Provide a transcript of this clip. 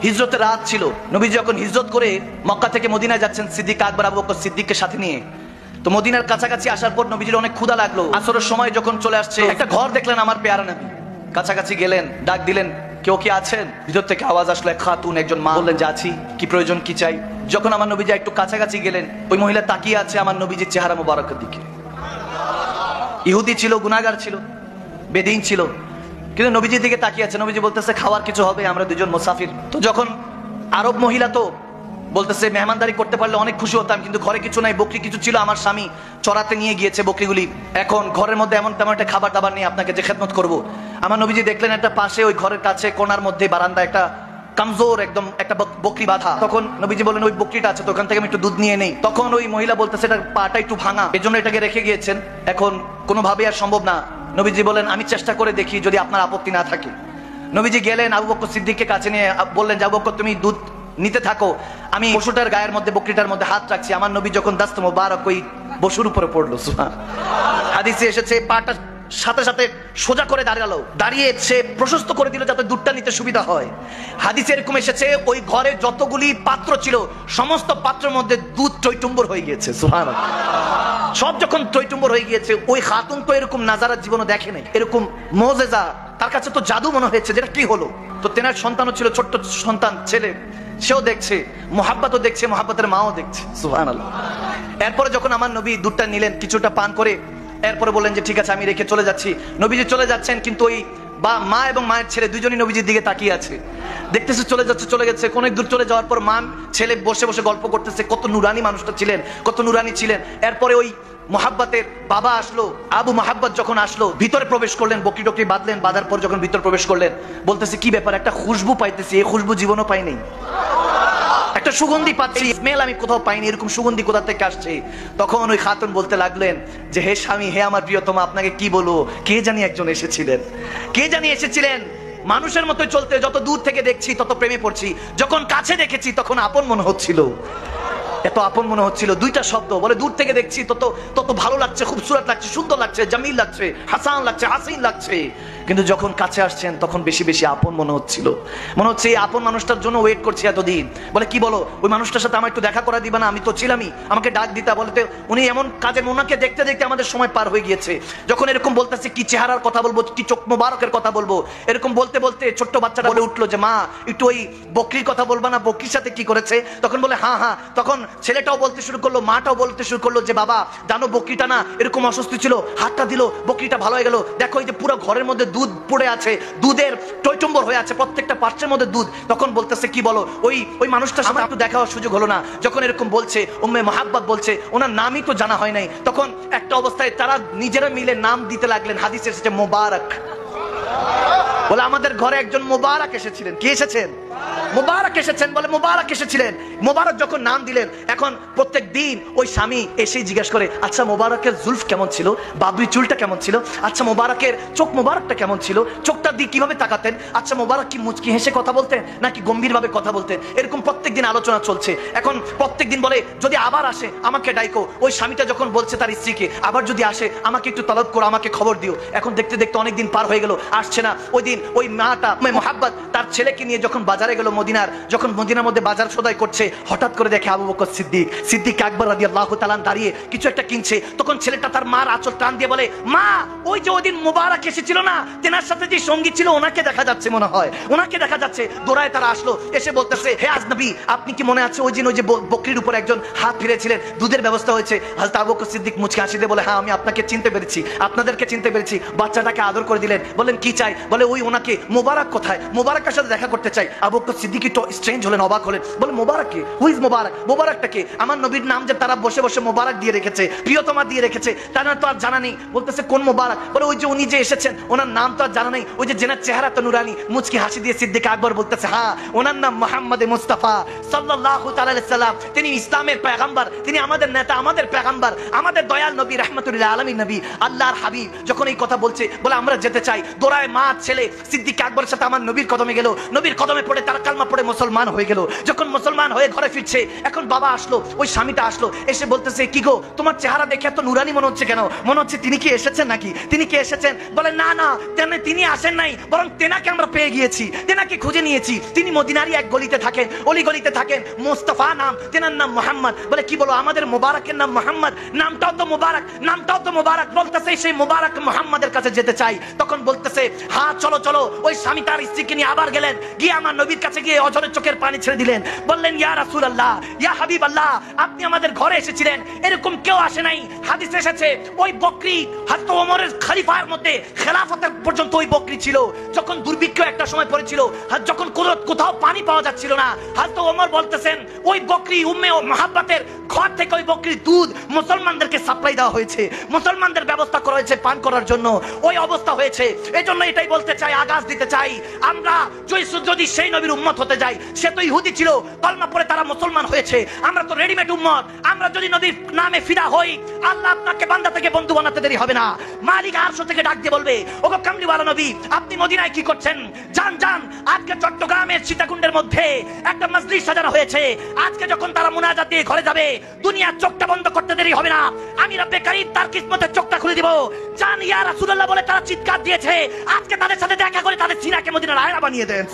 হিজরতের রাত ছিল। নবী যখন হিজরত করে মক্কা থেকে মদিনায় যাচ্ছেন সিদ্দিক আকবর আবু বকর সিদ্দিককে সাথে নিয়ে, তো মদিনার কাছাকাছি আসার পর নবীজির অনেক ক্ষুধা লাগলো। আসরের সময় যখন চলে আসছে, একটা ঘর দেখলেন আমার পেয়ারা নবী। কাছাকাছি গেলেন, ডাক দিলেন, কেউ কি আছেন? ভিতর থেকে আওয়াজ আসলো, এক খাতুন, একজন মা। বললেন যে আছি, কি প্রয়োজন, কি চাই? যখন আমার নবীজি একটু কাছাকাছি গেলেন, ওই মহিলা তাকিয়ে আছে আমার নবীজির চেহারা মোবারকের দিকে। ইহুদি ছিল, গুনাহগার ছিল, বেদিন ছিল, কিন্তু নবীজির দিকে তাকিয়ে আছে। নবীজি বলতেছে খাওয়ার কিছু হবে, আমরা দুজন মুসাফির। তো যখন আরব মহিলা, তো বলতেছে মেহমানদারি করতে পারলে অনেক খুশি হতাম, কিন্তু ঘরে কিছু নাই, বকরি কিছু ছিল, আমার স্বামী চড়াতে নিয়ে গিয়েছে বকরিগুলি, এখন ঘরের মধ্যে এমন তেমন একটা খাবার দাবার নেই, আপনাকে যে খেদমত করব। আমার নবীজি দেখলেন একটা পাশে ওই ঘরের কাছে কোণার মধ্যে বারান্দা একটা কমজোর একদম একটা বকরি বাঁধা। তখন নবীজি বলেন ওই বকরিটা আছে তো, ওখান থেকে আমি একটু দুধ নিয়ে নেই। তখন ওই মহিলা বলতেছে এটা পাটা একটু ভাঙা, এজন্য এটাকে রেখে গিয়েছেন, এখন কোনোভাবে আর সম্ভব না। নবীজি বলেন আমি চেষ্টা করে দেখি যদি আপনার আপত্তি না থাকে। নবীজি গেলেন আবু বকর সিদ্দিককে কাছে নিয়ে বললেন যে আবু বকর তুমি দুধ নিতে থাকো, আমি পশুটার গায়ের মধ্যে, বকরিটার মধ্যে হাত রাখছি। আমার নবী যখন দাস্ত মোবারক ওই বসুর উপরে পড়লো, হাদিসে এসেছে পাটা সাথে সাথে সোজা করে দাঁড়ালো, দাঁড়িয়ে সে প্রশস্ত করে দিল যাতে দুধটা নিতে সুবিধা হয়। হাদিসে এরকম এসেছে ওই ঘরে যতগুলি পাত্র ছিল সমস্ত পাত্রের মধ্যে দুধ টইটুম্বর হয়ে গিয়েছে। সুবহানাল্লাহ। সব যখন টইটুম্বর হয়ে গিয়েছে, ওই খাতুন তো এরকম নাজারা জীবনে দেখে নাই, এরকম মুজিজা তার কাছে তো জাদু মনে হয়েছে, যেটা কি হলো। তো তেনার সন্তানও ছিল, ছোট্ট সন্তান ছেলে, সেও দেখছে, মোহাব্বতও দেখছে, মোহাব্বতের মাও দেখছে। সুবহানাল্লাহ। এরপরে যখন আমার নবী দুধটা নিলেন, কিছুটা পান করে এরপরে বললেন যে ঠিক আছে আমি রেখে চলে যাচ্ছি। নবীজি চলে যাচ্ছেন, কিন্তু ওই মা এবং মায়ের ছেলে দুইজনই নবীজির দিকে তাকিয়ে আছে, দেখতেছে চলে যাচ্ছে, চলে গেছে। অনেক দূর চলে যাওয়ার পর মা ছেলে বসে বসে গল্প করতেছে, কত নুরানি মানুষটা ছিলেন, কত নুরানি ছিলেন। এরপরে ওই মোহাব্বতের বাবা আসলো, আবু মোহাব্বত যখন আসলো, ভিতরে প্রবেশ করলেন, বকরি টকরি বাঁধলেন, বাঁধার পর যখন ভিতরে প্রবেশ করলেন, বলতেছে কি ব্যাপার, একটা খুশবু পাইতেছি, এই খুশবু জীবনও পাই নাই, একটা সুগন্ধি পাচ্ছি, স্মেল আমি কোথাও পাইনি, এরকম সুগন্ধি কোথা থেকে আসছে। তখন ওই খাতুন বলতে লাগলেন যে হে স্বামী, হে আমার প্রিয়তমা, আপনাকে কি বলবো, কে জানি একজন এসেছিলেন, কে জানি এসেছিলেন। মানুষের মতো চলতে, যত দূর থেকে দেখছি তত প্রেমে পড়ছি, যখন কাছে দেখেছি তখন আপন মনে হচ্ছিল, এত আপন মনে হচ্ছিল। দুইটা শব্দ বলে, দূর থেকে দেখছি তত তত ভালো লাগছে, খুবসুরত লাগছে, সুন্দর লাগছে, জামিল লাগছে, হাসান লাগছে, হাসিন লাগছে, কিন্তু যখন কাছে আসছেন তখন বেশি বেশি আপন মনে হচ্ছিল। মনে হচ্ছে এই আপন মানুষটার জন্য ওয়েট করছি এতদিন। বলে কি বলো, ওই মানুষটার সাথে আমার একটু দেখা করা দিবা না, আমি তো ছিলামই, আমাকে ডাক দিতা। বলতে উনি এমন কাজে, ওনাকে দেখতে দেখতে আমাদের সময় পার হয়ে গিয়েছে। যখন এরকম বলতেছে, কি চেহারার কথা বলবো, কি চোখ মোবারকের কথা বলবো, এরকম বলতে বলতে ছোট্ট বাচ্চাটা বলে উঠলো যে মা একটু ওই বকরির কথা বলবা না, বকরির সাথে কি করেছে। তখন বলে হ্যাঁ হ্যাঁ। তখন ছেলেটাও বলতে শুরু করলো, মাটাও বলতে শুরু করলো যে বাবা জানো বকরিটা না এরকম অসুস্থ ছিল, হাতটা দিল, বকরিটা ভালো হয়ে গেল, দেখো এই যে পুরো ঘরের মধ্যে দুধ পড়ে আছে, দুধের টইটম্বর হয়ে আছে, প্রত্যেকটা পাত্রের মধ্যে দুধ। তখন বলতেছে কি বলো, ওই মানুষটার সাথে একটু দেখা হওয়ার সুযোগ হলো না। যখন এরকম বলছে, উম্মে মোহাব্বত বলছে, ওনার নামই তো জানা হয় নাই। তখন একটা অবস্থায় তারা নিজেরা মিলে নাম দিতে লাগলেন। হাদিসে এসেছে মোবারক, বলে আমাদের ঘরে একজন মোবারক এসেছিলেন। কি এসেছেন? মোবারক এসেছেন। বলে মোবারক এসেছিলেন। মোবারক যখন নাম দিলেন, এখন প্রত্যেক দিন ওই স্বামী এসেই জিজ্ঞাসা করে, আচ্ছা মোবারকের জুলফ কেমন ছিল, বাবরি চুলটা কেমন ছিল, আচ্ছা মোবারকের চোখ মোবারকটা কেমন ছিল, চোখটার দিকে কিভাবে তাকাতেন, আচ্ছা মোবারক কি মুচকি হেসে কথা বলতেন নাকি গম্ভীর ভাবে কথা বলতেন। এরকম প্রত্যেক দিন আলোচনা চলছে। এখন প্রত্যেক দিন বলে যদি আবার আসে আমাকে ডাইকো। ওই স্বামীটা যখন বলছে তার স্ত্রীকে, আবার যদি আসে আমাকে একটু তলব করো, আমাকে খবর দিও। এখন দেখতে দেখতে অনেক দিন পার হয়ে গেল, আসছে না। ওই দিন ওই মাটা মোহাব্বত তার ছেলেকে নিয়ে যখন বাজারে গেল মদিনার, যখন মদিনার মধ্যে বাজার সদাই করছে, হঠাৎ করে দেখে আবু বকর সিদ্দিক আকবর রাদিয়াল্লাহু তাআলা দাঁড়িয়ে কিছু একটা কিনছে। তখন ছেলেটা তার মার আঁচল টান দিয়ে বলে, মা ওই যে ওই দিন মোবারক এসেছিল না, তেনার সাথে যে সঙ্গী ছিল ওনাকে দেখা যাচ্ছে, মনে হয় ওনাকে দেখা যাচ্ছে। দৌড়ায় তারা আসলো, এসে বলতেছে হে আজনবী, আপনি কি মনে আছে ওই দিন ওই যে বকরির উপর একজন হাত ফিরেছিলেন, দুধের ব্যবস্থা হয়েছে। হযরত আবু বকর সিদ্দিক মুচকি হাসি দিয়ে বলে, হ্যাঁ আমি আপনাকে চিনতে পেরেছি, আপনাদেরকে চিনতে পেরেছি। বাচ্চাটাকে আদর করে দিলেন। বলেন কি চাই? বলে ওই ওনাকে মোবারক কোথায়, মোবারকের সাথে দেখা করতে চাই। আবু বকর সিদ্দিক একটু স্ট্রেঞ্জ হলেন, অবাক হলেন। বলে মোবারক কে? হু ইজ মোবারক? মোবারকটা কে? আমার নবীর নাম যে তারা বসে বসে মোবারক দিয়ে রেখেছে, প্রিয়তমা দিয়ে রেখেছে, তার তো আর জানা নেই। বলতেছে কোন মোবারক? বলে ওই যে উনি যে এসেছেন ওনার নাম তো আর জানা নেই, ওই যে জেনার চেহারা তো নুরানি। মুচকি হাসি দিয়ে সিদ্দিক আকবর বলতেছে, হ্যাঁ ওনার নাম মুহাম্মদ মুস্তাফা সাল্লাল্লাহু তাআলা আলাইহি সাল্লাম, তিনি ইসলামের পয়গম্বর, তিনি আমাদের নেতা, আমাদের পয়গম্বর, আমাদের দয়াল নবী, রাহমাতুল লিল আলামিন নবী, আল্লাহর হাবিব। যখন এই কথা বলছে, বলে আমরা যেতে চাই। দৌড়ায় ছোটবেলায় মা ছেলে সিদ্দিক আকবরের সাথে আমার নবীর কদমে গেল, নবীর কদমে পড়ে তারা কালমা পড়ে মুসলমান হয়ে গেল। যখন মুসলমান হয়ে ঘরে ফিরছে, এখন বাবা আসলো, ওই স্বামীটা আসলো, এসে বলতেছে কি গো তোমার চেহারা দেখে এত নুরানি মনে হচ্ছে কেন? মনে হচ্ছে তিনি কি এসেছেন নাকি? তিনি কি এসেছেন? বলে না না, তিনি আসেন নাই, বরং তেনাকে আমরা পেয়ে গিয়েছি, তেনাকে খুঁজে নিয়েছি। তিনি মদিনারই এক গলিতে থাকেন, অলি গলিতে থাকেন, মোস্তফা নাম, তেনার নাম মোহাম্মদ। বলে কি বলো, আমাদের মোবারকের নাম মোহাম্মদ, নামটাও তো মোবারক, নামটাও তো মোবারক। বলতেছে সেই মোবারক মোহাম্মদের কাছে যেতে চাই। তখন বলতেছে হ্যাঁ চলো চলো। ওই স্বামী তার স্ত্রীকে নিয়ে আবার গেলেন, গিয়ে আমার নবীর কাছে গিয়ে অঝরে চোখের পানি ছেড়ে দিলেন। বললেন ইয়া রাসূলুল্লাহ, ইয়া হাবিবাল্লাহ, আপনি আমাদের ঘরে এসেছিলেন, এরকম কেউ আসে নাই। হাদিসে এসেছে ওই বকরি হযরত ওমরের খলিফার মধ্যে খেলাফতের পর্যন্ত ওই বকরি ছিল। যখন দুর্ভিক্ষ একটা সময় পড়েছিল, যখন কোথাও পানি পাওয়া যাচ্ছিল না, হযরত ওমর বলতেছেন ওই বকরি উম্মে ও মুহাব্বতের ঘর থেকে ওই বকরির দুধ মুসলমানদেরকে সাপ্লাই দেওয়া হয়েছে, মুসলমানদের ব্যবস্থা করা হয়েছে পান করার জন্য। ওই অবস্থা হয়েছে। এজন্য এটাই বলতে চাই, আগাজ দিতে চাই, আমরা যদি সেই নবীর উম্মত হতে যাই, সে তো ইহুদি ছিল, কলমা পড়ে তারা মুসলমান হয়েছে, আমরা তো রেডিমেড উম্মত। আমরা যদি নবীর নামে ফিদা হই, আল্লাহ আপনাকে বান্দা থেকে বন্ধু বানাতে দেরি হবে না। মালিক আরশ থেকে ডাক দিয়ে বলবে ওগো কামলিওয়ালা নবী, আপনি মদিনায় কি করছেন? যান যান, আজকে চট্টগ্রামের সীতাকুণ্ডের মধ্যে একটা মজলিস সাজানো হয়েছে। আজকে যখন তারা মুনাজাত দিয়ে ঘরে যাবে, দুনিয়ার চোখটা বন্ধ করতে দেরি হবে না, আমি রব্বে কারীম তার কিসমতের চোখটা খুলে দিব। জান ইয়া রাসূলুল্লাহ বলে তারা চিৎকার দিয়েছে। আজকে তাদের সাথে দেখা করে তাদের সিনাকে মদিনার আয়না বানিয়ে দেন।